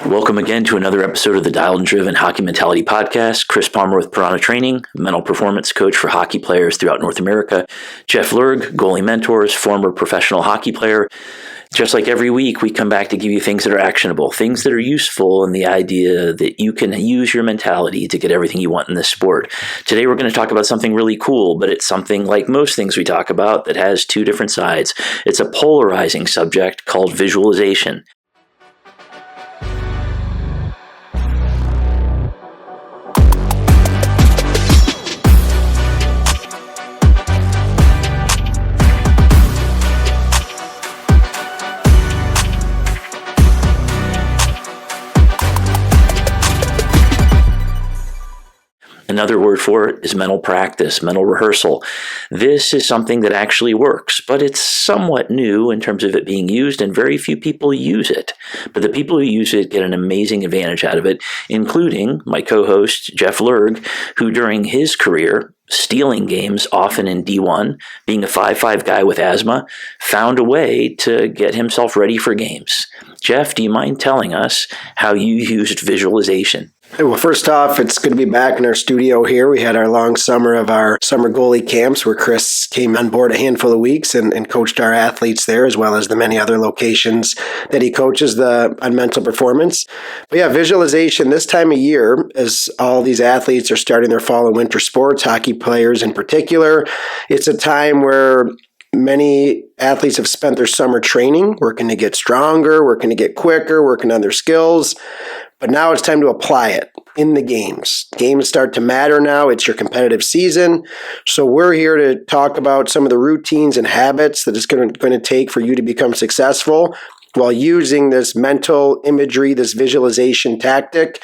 Welcome again to another episode of the Dialed and Driven Hockey Mentality Podcast. Chris Palmer with Piranha Training, mental performance coach for hockey players throughout North America. Jeff Lerg, goalie mentors, former professional hockey player. Just like every week, we come back to give you things that are actionable, things that are useful, and the idea that you can use your mentality to get everything you want in this sport. Today, we're going to talk about something really cool, but it's something like most things we talk about that has two different sides. It's a polarizing subject called visualization. Another word for it is mental practice, mental rehearsal. This is something that actually works, but it's somewhat new in terms of it being used, and very few people use it. But the people who use it get an amazing advantage out of it, including my co-host, Jeff Lerg, who during his career, stealing games, often in D1, being a 5'5" guy with asthma, found a way to get himself ready for games. Jeff, do you mind telling us how you used visualization? Well, first off, it's good to be back in our studio here. We had our long summer of our summer goalie camps where Chris came on board a handful of weeks and coached our athletes there, as well as the many other locations that he coaches on mental performance. But yeah, visualization this time of year, as all these athletes are starting their fall and winter sports, hockey players in particular, it's a time where many athletes have spent their summer training, working to get stronger, working to get quicker, working on their skills. But now it's time to apply it in the games. Games start to matter now. It's your competitive season. So we're here to talk about some of the routines and habits that it's going to take for you to become successful while using this mental imagery, this visualization tactic.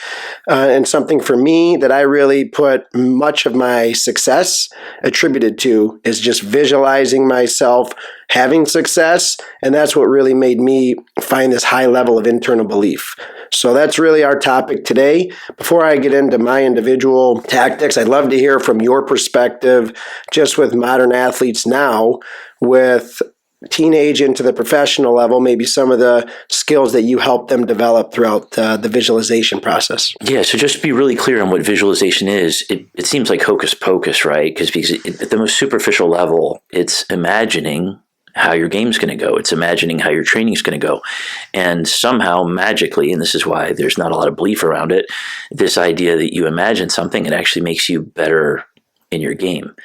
And something for me that I really put much of my success attributed to is just visualizing myself having success. And that's what really made me find this high level of internal belief. So that's really our topic today. Before I get into my individual tactics, I'd love to hear from your perspective, just with modern athletes now, with teenage into the professional level, maybe some of the skills that you help them develop throughout the visualization process. Yeah, so just to be really clear on what visualization is, it seems like hocus-pocus, right? Because at the most superficial level, it's imagining how your game's going to go. It's imagining how your training's going to go. And somehow, magically, and this is why there's not a lot of belief around it, this idea that you imagine something, it actually makes you better in your game.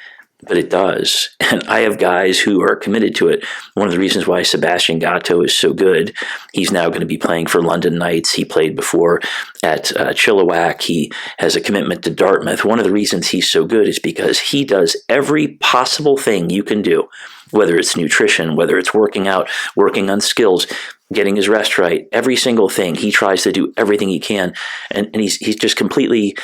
But it does. And I have guys who are committed to it. One of the reasons why Sebastian Gatto is so good, he's now going to be playing for London Knights. He played before at Chilliwack. He has a commitment to Dartmouth. One of the reasons he's so good is because he does every possible thing you can do, whether it's nutrition, whether it's working out, working on skills, getting his rest right, every single thing. He tries to do everything he can. And he's just completely...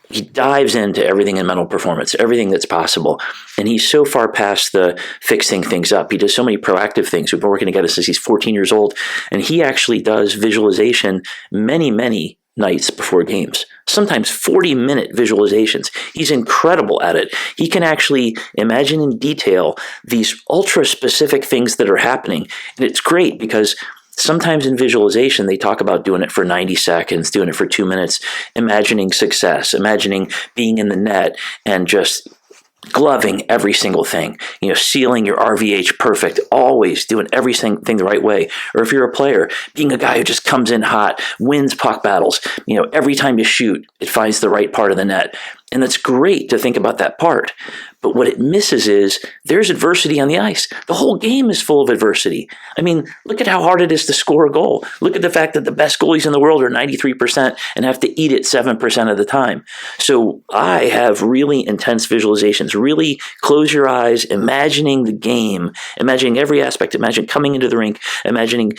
He dives into everything in mental performance, everything that's possible. And he's so far past the fixing things up. He does so many proactive things. We've been working together since he's 14 years old. And he actually does visualization many, many nights before games, sometimes 40-minute visualizations. He's incredible at it. He can actually imagine in detail these ultra-specific things that are happening. And it's great because sometimes in visualization, they talk about doing it for 90 seconds, doing it for 2 minutes, imagining success, imagining being in the net and just gloving every single thing, sealing your RVH perfect, always doing everything the right way. Or if you're a player, being a guy who just comes in hot, wins puck battles, every time you shoot, it finds the right part of the net. And that's great to think about that part. But what it misses is there's adversity on the ice. The whole game is full of adversity. I mean, look at how hard it is to score a goal. Look at the fact that the best goalies in the world are 93% and have to eat it 7% of the time. So I have really intense visualizations. Really close your eyes, imagining the game, imagining every aspect. Imagine coming into the rink, imagining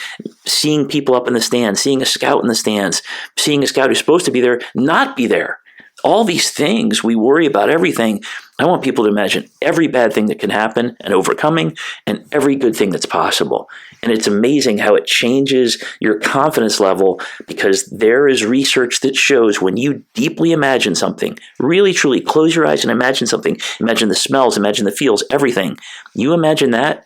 seeing people up in the stands, seeing a scout in the stands, seeing a scout who's supposed to be there, not be there. All these things, we worry about everything. I want people to imagine every bad thing that can happen and overcoming and every good thing that's possible. And it's amazing how it changes your confidence level because there is research that shows when you deeply imagine something, really truly close your eyes and imagine something, imagine the smells, imagine the feels, everything. You imagine that,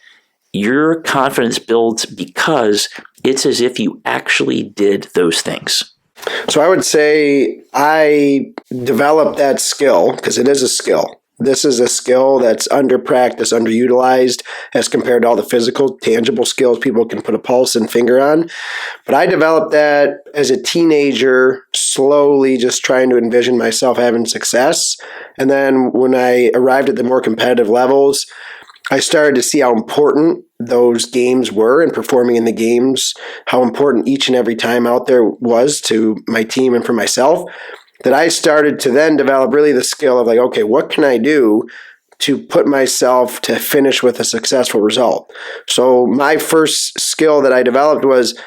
your confidence builds because it's as if you actually did those things. So I would say I developed that skill because it is a skill. This is a skill that's under practice, underutilized as compared to all the physical, tangible skills people can put a pulse and finger on. But I developed that as a teenager, slowly just trying to envision myself having success. And then when I arrived at the more competitive levels, I started to see how important those games were and performing in the games, how important each and every time out there was to my team and for myself, that I started to then develop really the skill of like, okay, what can I do to put myself to finish with a successful result? So my first skill that I developed was,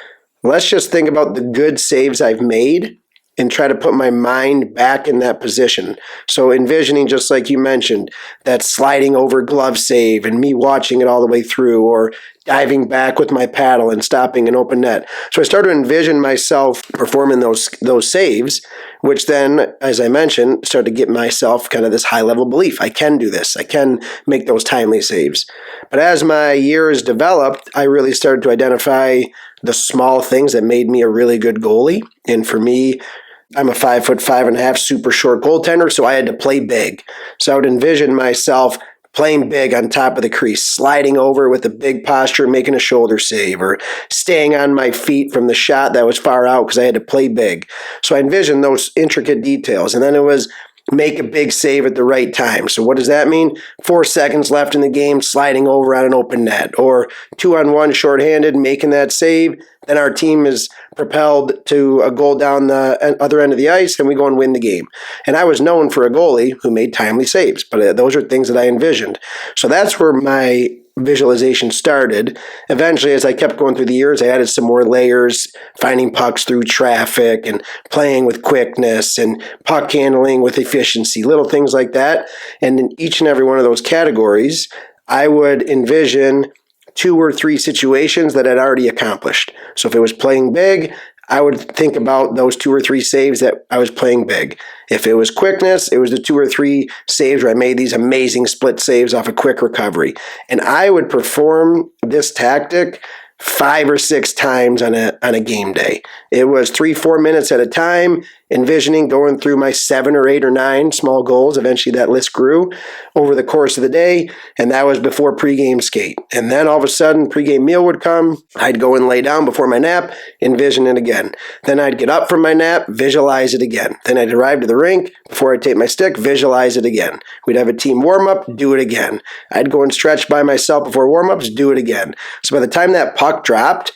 let's just think about the good saves I've made and try to put my mind back in that position. So envisioning, just like you mentioned, that sliding over glove save and me watching it all the way through, or diving back with my paddle and stopping an open net. So I started to envision myself performing those saves, which then, as I mentioned, started to get myself kind of this high-level belief. I can do this. I can make those timely saves. But as my years developed, I really started to identify the small things that made me a really good goalie. And for me, I'm a 5'5.5" super short goaltender, so I had to play big. So I would envision myself playing big on top of the crease, sliding over with a big posture, making a shoulder save, or staying on my feet from the shot that was far out because I had to play big. So I envisioned those intricate details. And then it was make a big save at the right time. So what does that mean? 4 seconds left in the game, sliding over on an open net, or 2-on-1 shorthanded, making that save. Then our team is propelled to a goal down the other end of the ice, and we go and win the game. And I was known for a goalie who made timely saves, but those are things that I envisioned. So that's where my visualization started. Eventually, as I kept going through the years, I added some more layers, finding pucks through traffic and playing with quickness and puck handling with efficiency, little things like that. And in each and every one of those categories, I would envision 2 or 3 situations that I'd already accomplished. So if it was playing big, I would think about those 2 or 3 saves that I was playing big. If it was quickness, it was the 2 or 3 saves where I made these amazing split saves off a quick recovery. And I would perform this tactic 5 or 6 times on a game day. It was 3-4 minutes at a time, envisioning going through my 7 or 8 or 9 small goals. Eventually that list grew over the course of the day, and that was before pregame skate. And then all of a sudden, pregame meal would come. I'd go and lay down before my nap, envision it again. Then I'd get up from my nap, visualize it again. Then I'd arrive to the rink. Before I'd take my stick, visualize it again. We'd have a team warm-up, do it again. I'd go and stretch by myself before warm-ups, do it again. So by the time that puck dropped,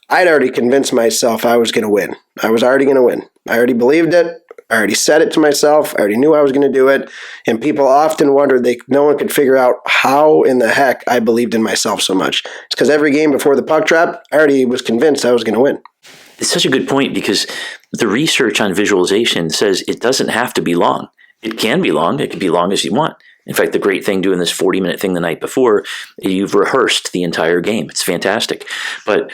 I'd already convinced myself I was going to win. I was already going to win. I already believed it. I already said it to myself. I already knew I was going to do it. And people often wondered, no one could figure out how in the heck I believed in myself so much. It's because every game before the puck drop, I already was convinced I was going to win. It's such a good point because the research on visualization says it doesn't have to be long. It can be long. It can be long as you want. In fact, the great thing doing this 40-minute thing the night before, you've rehearsed the entire game. It's fantastic. But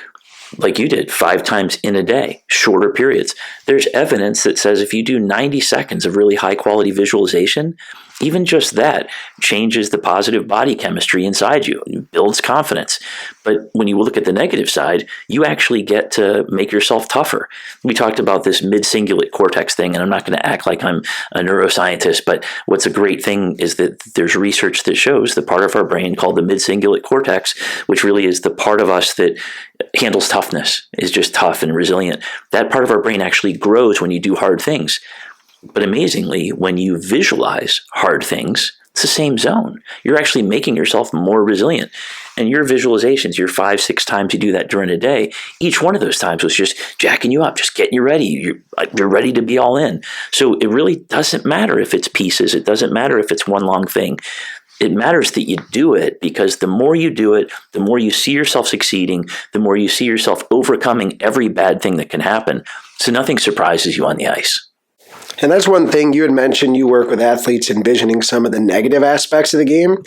like you did, 5 times in a day, shorter periods. There's evidence that says if you do 90 seconds of really high-quality visualization, even just that changes the positive body chemistry inside you. It builds confidence. But when you look at the negative side, you actually get to make yourself tougher. We talked about this mid-cingulate cortex thing, and I'm not going to act like I'm a neuroscientist, but what's a great thing is that there's research that shows the part of our brain called the mid-cingulate cortex, which really is the part of us that handles toughness, is just tough and resilient. That part of our brain actually grows when you do hard things. But amazingly, when you visualize hard things, it's the same zone. You're actually making yourself more resilient. And your visualizations, your 5-6 times you do that during a day, each one of those times was just jacking you up, just getting you ready. You're ready to be all in. So it really doesn't matter if it's pieces. It doesn't matter if it's one long thing. It matters that you do it, because the more you do it, the more you see yourself succeeding, the more you see yourself overcoming every bad thing that can happen. So nothing surprises you on the ice. And that's one thing you had mentioned. You work with athletes envisioning some of the negative aspects of the game.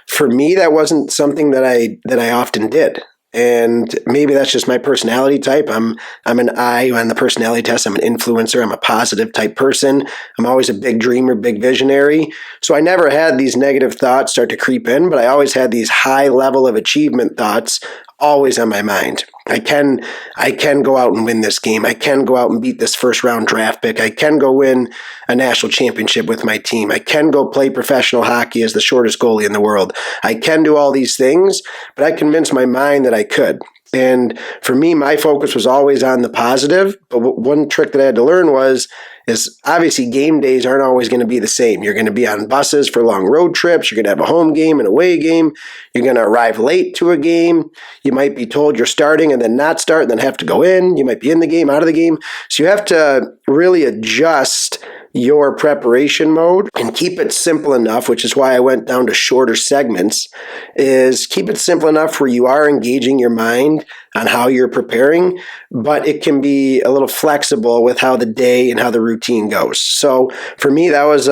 For me, that wasn't something that I often did. And maybe that's just my personality type. I'm an I on the personality test. I'm an influencer. I'm a positive type person. I'm always a big dreamer, big visionary. So I never had these negative thoughts start to creep in, but I always had these high level of achievement thoughts always on my mind. I can go out and win this game. I can go out and beat this first round draft pick. I can go win a national championship with my team. I can go play professional hockey as the shortest goalie in the world. I can do all these things, but I convinced my mind that I could. And for me, my focus was always on the positive. But one trick that I had to learn is obviously game days aren't always going to be the same. You're going to be on buses for long road trips. You're going to have a home game and away game. You're going to arrive late to a game. You might be told you're starting and then not start and then have to go in. You might be in the game, out of the game. So you have to really adjust your preparation mode and keep it simple enough, which is why I went down to shorter segments, is keep it simple enough where you are engaging your mind on how you're preparing, but it can be a little flexible with how the day and how the routine goes. So for me, that was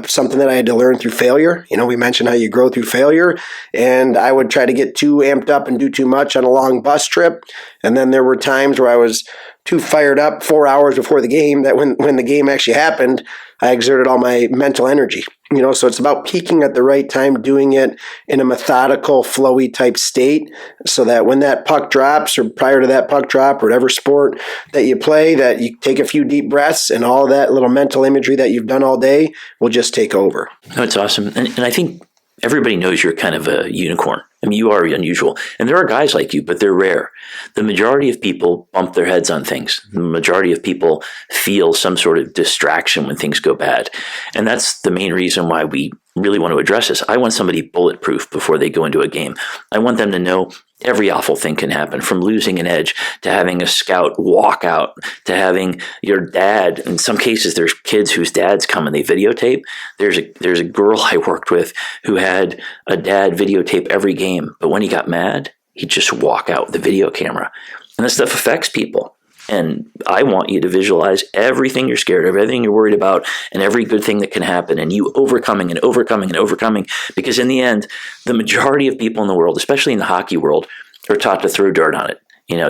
something that I had to learn through failure. We mentioned how you grow through failure, and I would try to get too amped up and do too much on a long bus trip. And then there were times where I was too fired up 4 hours before the game that when the game actually happened, I exerted all my mental energy. So it's about peaking at the right time, doing it in a methodical, flowy type state so that when that puck drops or prior to that puck drop or whatever sport that you play, that you take a few deep breaths and all that little mental imagery that you've done all day will just take over. That's awesome. And I think everybody knows you're kind of a unicorn. I mean, you are unusual. And there are guys like you, but they're rare. The majority of people bump their heads on things. The majority of people feel some sort of distraction when things go bad. And that's the main reason why we really want to address this. I want somebody bulletproof before they go into a game. I want them to know every awful thing can happen, from losing an edge to having a scout walk out to having your dad. In some cases, there's kids whose dads come and they videotape. There's a girl I worked with who had a dad videotape every game, but when he got mad, he'd just walk out with the video camera. And this stuff affects people. And I want you to visualize everything you're scared of, everything you're worried about, and every good thing that can happen, and you overcoming and overcoming and overcoming. Because in the end, the majority of people in the world, especially in the hockey world, are taught to throw dirt on it.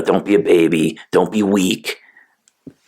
Don't be a baby, don't be weak.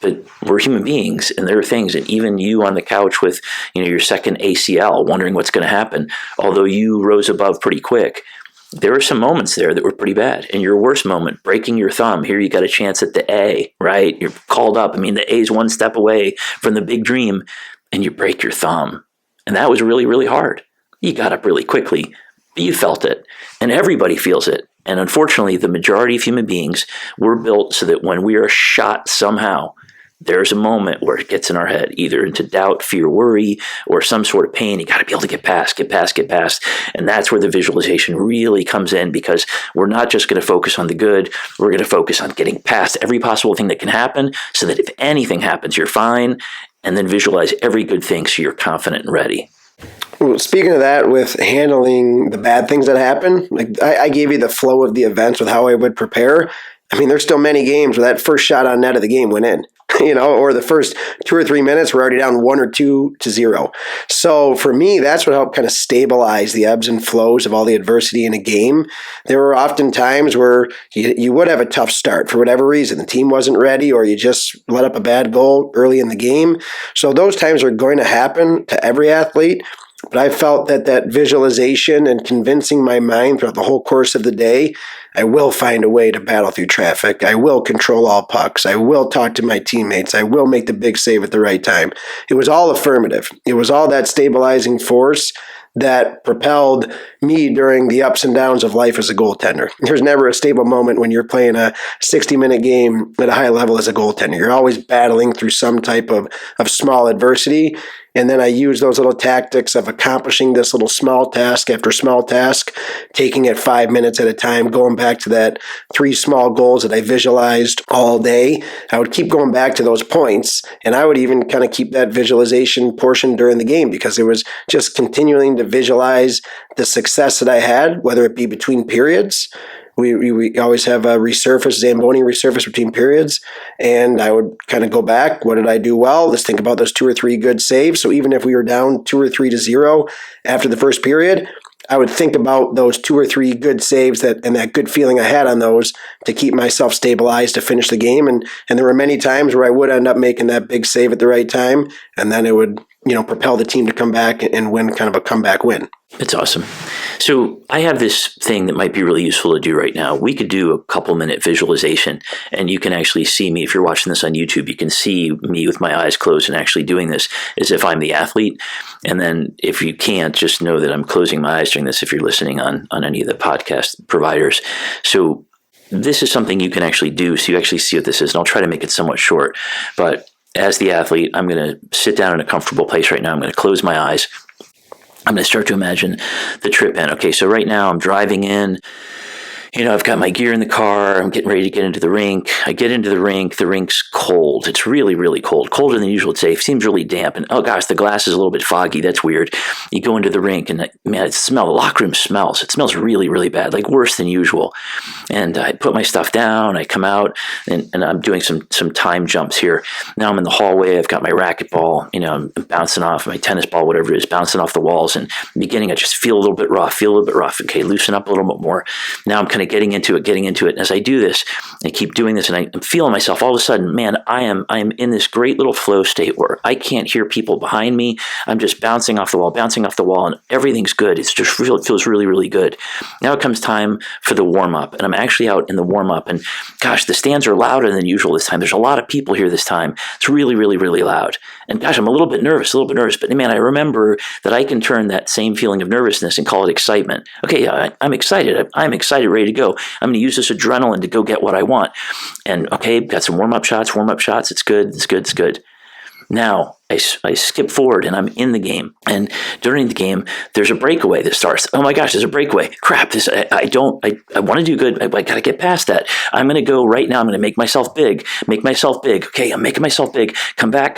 But we're human beings, and there are things, and even you on the couch with your second ACL, wondering what's going to happen, although you rose above pretty quick, there were some moments there that were pretty bad. And your worst moment, breaking your thumb, here you got a chance at the A, right? You're called up. I mean, the A is one step away from the big dream, and you break your thumb. And that was really, really hard. You got up really quickly, but you felt it. And everybody feels it. And unfortunately, the majority of human beings were built so that when we are shot somehow, there's a moment where it gets in our head, either into doubt, fear, worry, or some sort of pain. You got to be able to get past. And that's where the visualization really comes in, because we're not just going to focus on the good. We're going to focus on getting past every possible thing that can happen so that if anything happens, you're fine. And then visualize every good thing so you're confident and ready. Well, speaking of that, with handling the bad things that happen, I gave you the flow of the events with how I would prepare. I mean, there's still many games where that first shot on net of the game went in. Or the first 2 or 3 minutes, we're already down 1 or 2-0. So for me, that's what helped kind of stabilize the ebbs and flows of all the adversity in a game. There were often times where you would have a tough start for whatever reason. The team wasn't ready, or you just let up a bad goal early in the game. So those times are going to happen to every athlete. But I felt that visualization and convincing my mind throughout the whole course of the day, I will find a way to battle through traffic. I will control all pucks. I will talk to my teammates. I will make the big save at the right time. It was all affirmative. It was all that stabilizing force that propelled me during the ups and downs of life as a goaltender. There's never a stable moment when you're playing a 60-minute game at a high level as a goaltender. You're always battling through some type of small adversity. And then I use those little tactics of accomplishing this little small task after small task, taking it 5 minutes at a time, going back to that 3 small goals that I visualized all day. I would keep going back to those points, and I would even kind of keep that visualization portion during the game, because it was just continuing to visualize the success that I had, whether it be between periods. We always have a Zamboni resurface between periods, and I would kind of go back. What did I do well? Let's think about those 2 or 3 good saves. So even if we were down 2 or 3-0 after the first period, I would think about those 2 or 3 good saves and that good feeling I had on those to keep myself stabilized to finish the game. And there were many times where I would end up making that big save at the right time, and then it would, propel the team to come back and win kind of a comeback win. It's awesome. So I have this thing that might be really useful to do right now. We could do a couple-minute visualization, and you can actually see me. If you're watching this on YouTube, you can see me with my eyes closed and actually doing this as if I'm the athlete. And then if you can't, just know that I'm closing my eyes during this if you're listening on any of the podcast providers. So this is something you can actually do, so you actually see what this is. And I'll try to make it somewhat short. But as the athlete, I'm going to sit down in a comfortable place right now. I'm going to close my eyes. I'm going to start to imagine the trip in. Okay, so right now I'm driving in. I've got my gear in the car. I'm getting ready to get into the rink. I get into the rink. The rink's cold. It's really, really cold. Colder than usual, I'd say. It seems really damp. And, oh, gosh, the glass is a little bit foggy. That's weird. You go into the rink, and, man, the locker room smells. It smells really, really bad, like worse than usual. And I put my stuff down. I come out, and I'm doing some time jumps here. Now I'm in the hallway. I've got my racquetball. I'm bouncing off my tennis ball, whatever it is, bouncing off the walls. And in the beginning, I just feel a little bit rough. Okay, loosen up a little bit more. Now I'm kind of getting into it. And as I do this, I keep doing this, and I'm feeling myself. All of a sudden, man, I am in this great little flow state where I can't hear people behind me. I'm just bouncing off the wall, and everything's good. It feels really, really good. Now it comes time for the warm up, and I'm actually out in the warm up, and gosh, the stands are louder than usual this time. There's a lot of people here this time. It's really, really, really loud. And gosh, I'm a little bit nervous, but man, I remember that I can turn that same feeling of nervousness and call it excitement. Okay, I'm excited. I'm excited, ready to go. I'm going to use this adrenaline to go get what I want. And okay, got some warm-up shots. It's good. Now, I skip forward, and I'm in the game. And during the game, there's a breakaway that starts. Oh my gosh, there's a breakaway. Crap, I want to do good. I got to get past that. I'm going to go right now. I'm going to make myself big. Okay, I'm making myself big. Come back.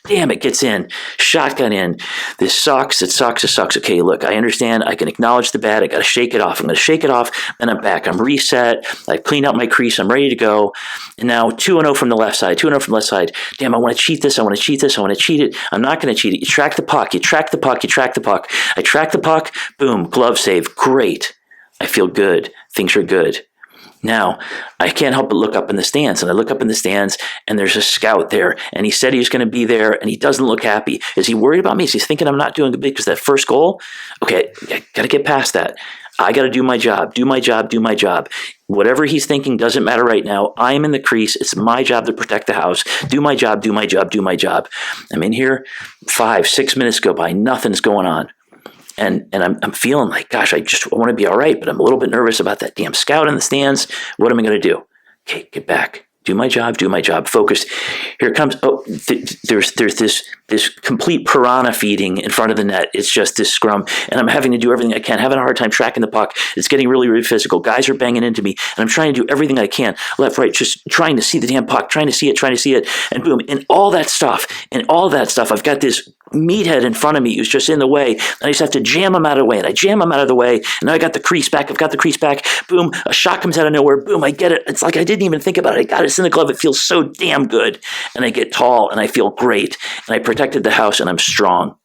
Damn, it gets in. Shotgun in. This sucks. It sucks. Okay, look, I understand. I can acknowledge the bad. I got to shake it off. I'm going to shake it off, and I'm back. I'm reset. I've cleaned out my crease. I'm ready to go. And now 2-0 from the left side. Damn, I want to cheat this. I want to cheat it. I'm not going to cheat it. You track the puck. I track the puck. Boom. Glove save. Great. I feel good. Things are good. Now, I can't help but look up in the stands. And I look up in the stands, and there's a scout there. And he said he was going to be there, and he doesn't look happy. Is he worried about me? Is he thinking I'm not doing good because that first goal? Okay, I got to get past that. I got to do my job. Whatever he's thinking doesn't matter right now. I am in the crease. It's my job to protect the house. Do my job. I'm in here. 5-6 minutes go by. Nothing's going on. And I'm feeling like, gosh, I want to be all right, but I'm a little bit nervous about that damn scout in the stands. What am I going to do? Okay, get back. Do my job. Focus. Here it comes. Oh, there's this complete piranha feeding in front of the net. It's just this scrum, and I'm having to do everything I can. Having a hard time tracking the puck. It's getting really, really physical. Guys are banging into me, and I'm trying to do everything I can, left, right, just trying to see the damn puck, trying to see it, and boom, and all that stuff. I've got this meathead in front of me who's just in the way, and I just have to jam him out of the way, and I jam him out of the way, and now I got the crease back. Boom, a shot comes out of nowhere. Boom, I get it. It's like I didn't even think about it. I got it. It's in the glove. It feels so damn good, and I get tall, and I feel great, and I protected the house, and I'm strong.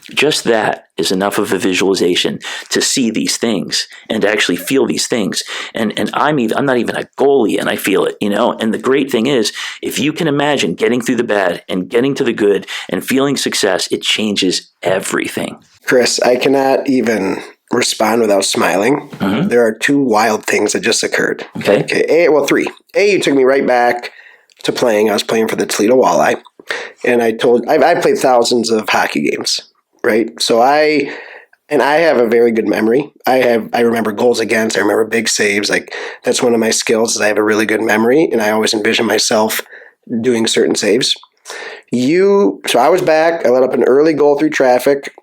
Just that is enough of a visualization to see these things and to actually feel these things. And I'm not even a goalie, and I feel it, And the great thing is, if you can imagine getting through the bad and getting to the good and feeling success, it changes everything. Chris, I cannot even respond without smiling. Mm-hmm. There are 2 wild things that just occurred. Okay. 3. You took me right back to playing. I was playing for the Toledo Walleye, and I played thousands of hockey games. Right. So I have a very good memory. I remember goals against. I remember big saves. Like, that's one of my skills is I have a really good memory, and I always envision myself doing certain saves. So I was back. I let up an early goal through traffic,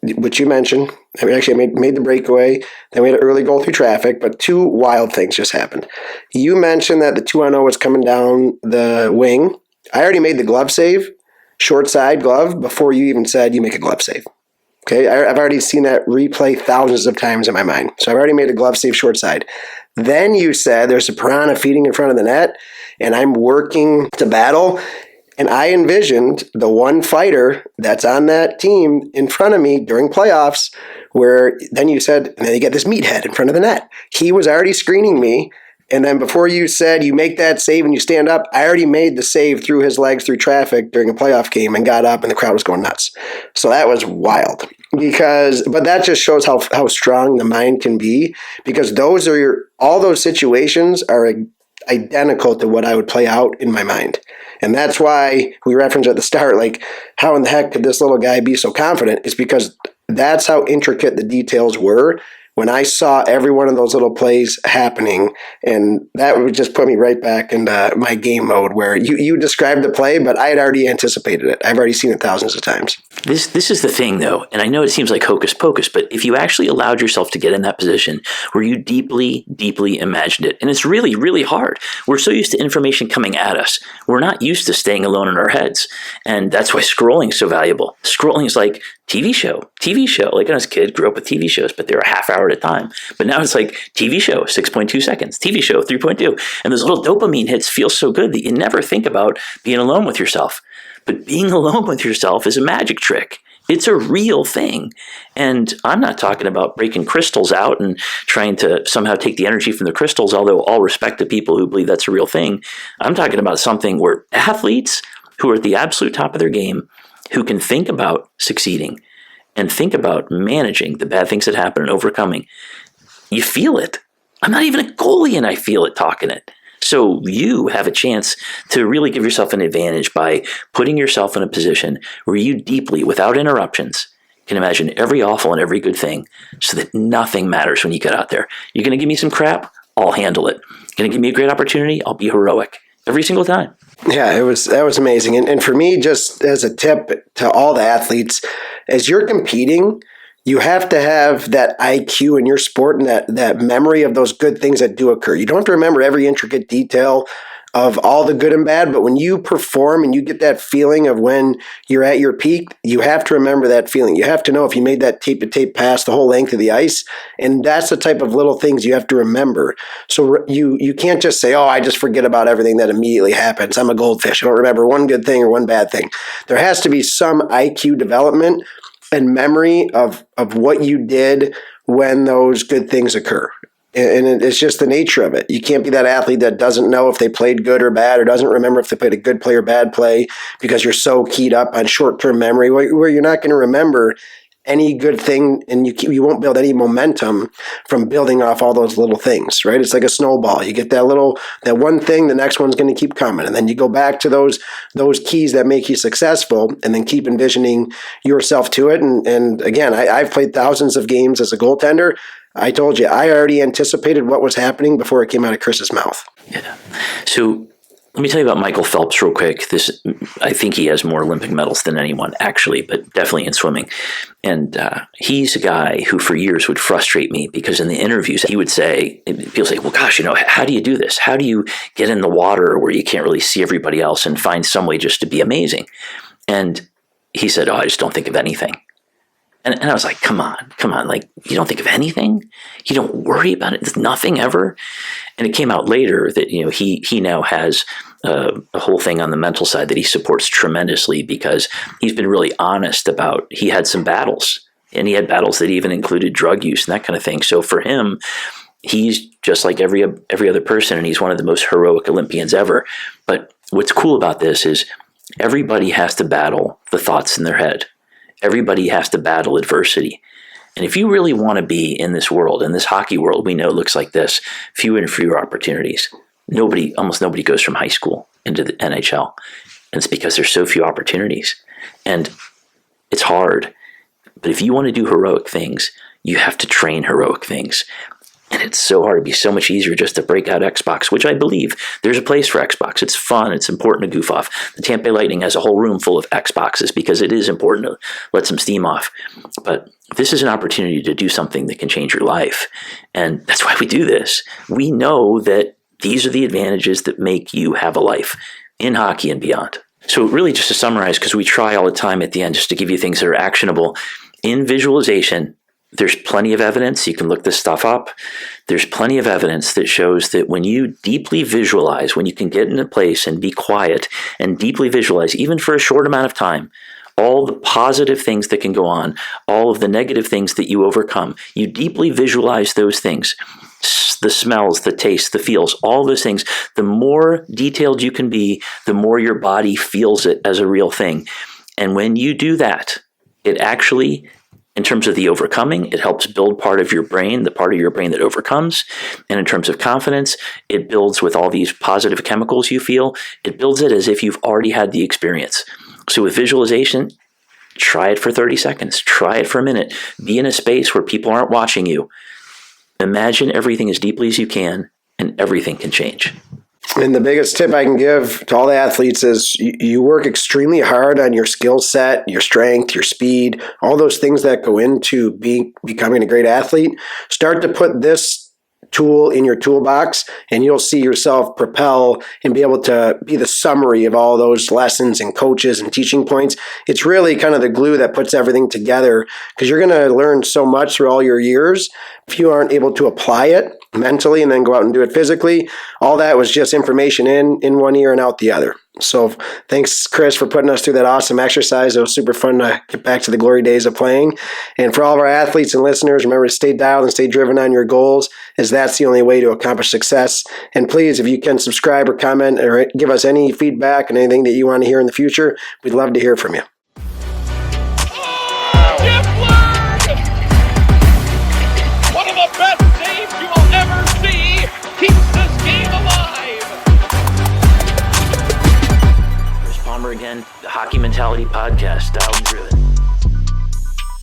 which you mentioned. I made the breakaway. Then we had an early goal through traffic, but 2 wild things just happened. You mentioned that the 2-0 was coming down the wing. I already made the glove save. Short side glove before you even said you make a glove save. Okay, I've already seen that replay thousands of times in my mind. So I've already made a glove save short side. Then you said there's a piranha feeding in front of the net, and I'm working to battle. And I envisioned the one fighter that's on that team in front of me during playoffs where then you said, and then you get this meathead in front of the net. He was already screening me. And then before you said you make that save and you stand up, I already made the save through his legs through traffic during a playoff game and got up and the crowd was going nuts. So that was wild but that just shows how strong the mind can be, because all those situations are identical to what I would play out in my mind. And that's why we referenced at the start, like, how in the heck could this little guy be so confident? It's because that's how intricate the details were when I saw every one of those little plays happening. And that would just put me right back into my game mode, where you described the play, but I had already anticipated it. I've already seen it thousands of times. This is the thing, though, and I know it seems like hocus pocus, but if you actually allowed yourself to get in that position where you deeply, deeply imagined it, and it's really, really hard. We're so used to information coming at us. We're not used to staying alone in our heads, and that's why scrolling is so valuable. Scrolling is like TV show. Like, when I was a kid, grew up with TV shows, but they were a half hour at a time. But now it's like TV show, 6.2 seconds, TV show, 3.2. And those little dopamine hits feel so good that you never think about being alone with yourself. But being alone with yourself is a magic trick. It's a real thing. And I'm not talking about breaking crystals out and trying to somehow take the energy from the crystals, although all respect to people who believe that's a real thing. I'm talking about something where athletes who are at the absolute top of their game, who can think about succeeding and think about managing the bad things that happen and overcoming, you feel it. I'm not even a goalie and I feel it talking it. So you have a chance to really give yourself an advantage by putting yourself in a position where you deeply, without interruptions, can imagine every awful and every good thing, so that nothing matters when you get out there. You're going to give me some crap? I'll handle it. Going to give me a great opportunity? I'll be heroic every single time. Yeah, that was amazing. And for me, just as a tip to all the athletes, as you're competing, you have to have that IQ in your sport and that memory of those good things that do occur. You don't have to remember every intricate detail of all the good and bad, but when you perform and you get that feeling of when you're at your peak, you have to remember that feeling. You have to know if you made that tape-to-tape pass the whole length of the ice, and that's the type of little things you have to remember. So you can't just say, oh, I just forget about everything that immediately happens. I'm a goldfish. I don't remember one good thing or one bad thing. There has to be some IQ development and memory of what you did when those good things occur. And it's just the nature of it. You can't be that athlete that doesn't know if they played good or bad, or doesn't remember if they played a good play or bad play, because you're so keyed up on short-term memory where you're not going to remember any good thing, and you won't build any momentum from building off all those little things, right? It's like a snowball. You get that one thing, the next one's going to keep coming. And then you go back to those keys that make you successful, and then keep envisioning yourself to it. And again, I've played thousands of games as a goaltender. I told you, I already anticipated what was happening before it came out of Chris's mouth. Yeah. So let me tell you about Michael Phelps real quick. I think he has more Olympic medals than anyone, actually, but definitely in swimming. And he's a guy who for years would frustrate me, because in the interviews he would say, people say, well, gosh, how do you do this? How do you get in the water where you can't really see everybody else and find some way just to be amazing? And he said, oh, I just don't think of anything. And I was like, come on, like, you don't think of anything? You don't worry about it? There's nothing ever? And it came out later that, he now has a whole thing on the mental side that he supports tremendously, because he's been really honest about, he had some battles, and he had battles that even included drug use and that kind of thing. So for him, he's just like every other person, and he's one of the most heroic Olympians ever. But what's cool about this is everybody has to battle the thoughts in their head. Everybody has to battle adversity. And if you really want to be in this world, in this hockey world we know looks like this, fewer and fewer opportunities. Almost nobody goes from high school into the NHL. And it's because there's so few opportunities. And it's hard. But if you want to do heroic things, you have to train heroic things. And it's so hard. It'd be so much easier just to break out Xbox, which I believe there's a place for Xbox. It's fun. It's important to goof off. The Tampa Bay Lightning has a whole room full of Xboxes because it is important to let some steam off. But this is an opportunity to do something that can change your life. And that's why we do this. We know that these are the advantages that make you have a life in hockey and beyond. So really, just to summarize, because we try all the time at the end just to give you things that are actionable, in visualization, there's plenty of evidence. You can look this stuff up. There's plenty of evidence that shows that when you deeply visualize, when you can get in a place and be quiet and deeply visualize, even for a short amount of time, all the positive things that can go on, all of the negative things that you overcome. You deeply visualize those things, the smells, the tastes, the feels, all those things. The more detailed you can be, the more your body feels it as a real thing. And when you do that, it actually, in terms of the overcoming, it helps build part of your brain, the part of your brain that overcomes. And in terms of confidence, it builds with all these positive chemicals you feel. It builds it as if you've already had the experience. So with visualization, try it for 30 seconds. Try it for a minute. Be in a space where people aren't watching you. Imagine everything as deeply as you can, and everything can change. And the biggest tip I can give to all the athletes is you work extremely hard on your skill set, your strength, your speed, all those things that go into becoming a great athlete. Start to put this tool in your toolbox, and you'll see yourself propel and be able to be the summary of all those lessons and coaches and teaching points. It's really kind of the glue that puts everything together, because you're going to learn so much through all your years. If you aren't able to apply it mentally and then go out and do it physically, all that was just information in one ear and out the other. So thanks, Chris, for putting us through that awesome exercise. It was super fun to get back to the glory days of playing. And for all of our athletes and listeners, remember to stay dialed and stay driven on your goals, as that's the only way to accomplish success. And please, if you can subscribe or comment or give us any feedback and anything that you want to hear in the future, we'd love to hear from you. One of the best saves you will ever see, keeps this game alive. Chris Palmer again, the Hockey Mentality Podcast, Dialed and Driven.